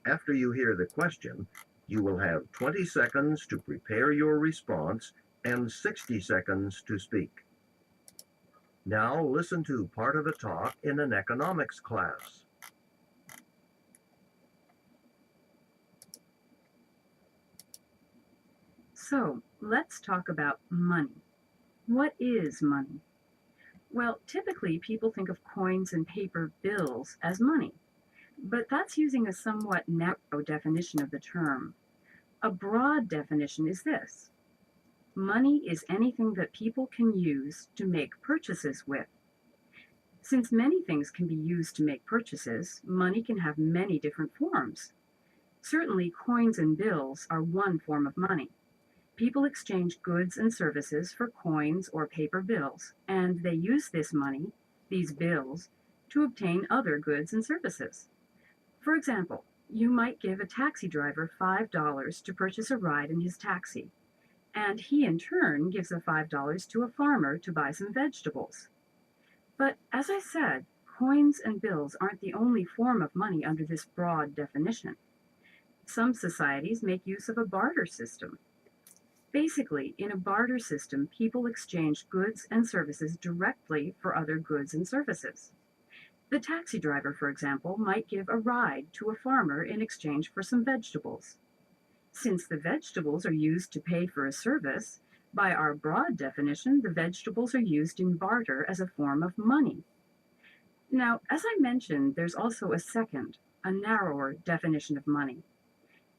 After you hear the question, you will have 20 seconds to prepare your response and 60 seconds to speak. Now listen to part of a talk in an economics class. So let's talk about money. What is money? Well, typically people think of coins and paper bills as money, but that's using a somewhat narrow definition of the term. A broad definition is this: money is anything that people can use to make purchases with. Since many things can be used to make purchases, money can have many different forms. Certainly, coins and bills are one form of money. People exchange goods and services for coins or paper bills, and they use this money, these bills, to obtain other goods and services. For example, you might give a taxi driver $5 to purchase a ride in his taxi, and he in turn gives the $5 to a farmer to buy some vegetables. But as I said, coins and bills aren't the only form of money under this broad definition. Some societies make use of a barter system. Basically, in a barter system, people exchange goods and services directly for other goods and services. The taxi driver, for example, might give a ride to a farmer in exchange for some vegetables. Since the vegetables are used to pay for a service, by our broad definition, the vegetables are used in barter as a form of money. Now, as I mentioned, there's also a second, a narrower definition of money.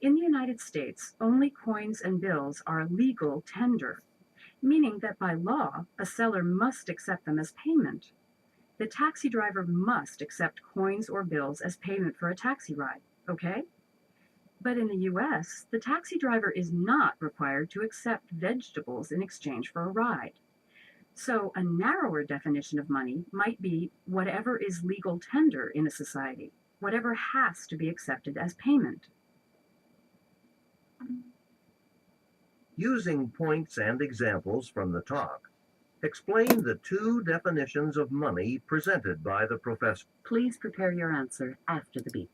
In the United States, only coins and bills are legal tender, meaning that by law, a seller must accept them as payment. The taxi driver must accept coins or bills as payment for a taxi ride, okay? But in the US, the taxi driver is not required to accept vegetables in exchange for a ride. So a narrower definition of money might be whatever is legal tender in a society, whatever has to be accepted as payment. Using points and examples from the talk, explain the two definitions of money presented by the professor. Please prepare your answer after the beep.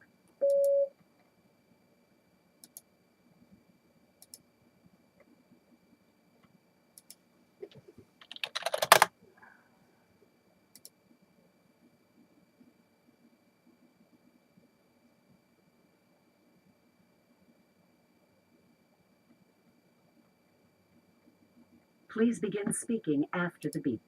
Please begin speaking after the beep.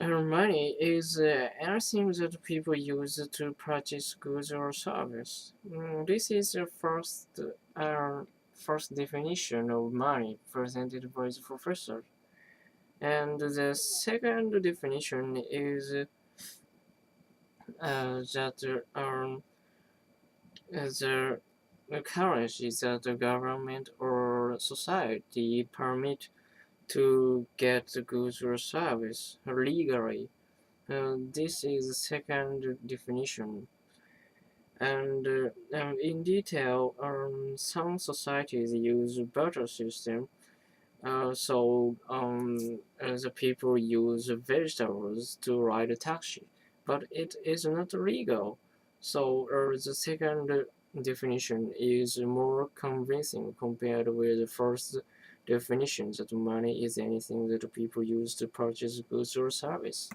Money is anything that people use to purchase goods or service. This is the first definition of money presented by the professor. And the second definition is that the currency that the government or society permit to get the goods or service legally. This is the second definition. And in detail, some societies use barter system. The people use vegetables to ride a taxi, but it is not legal. So the second definition is more convincing compared with the first definition that money is anything that people use to purchase goods or service.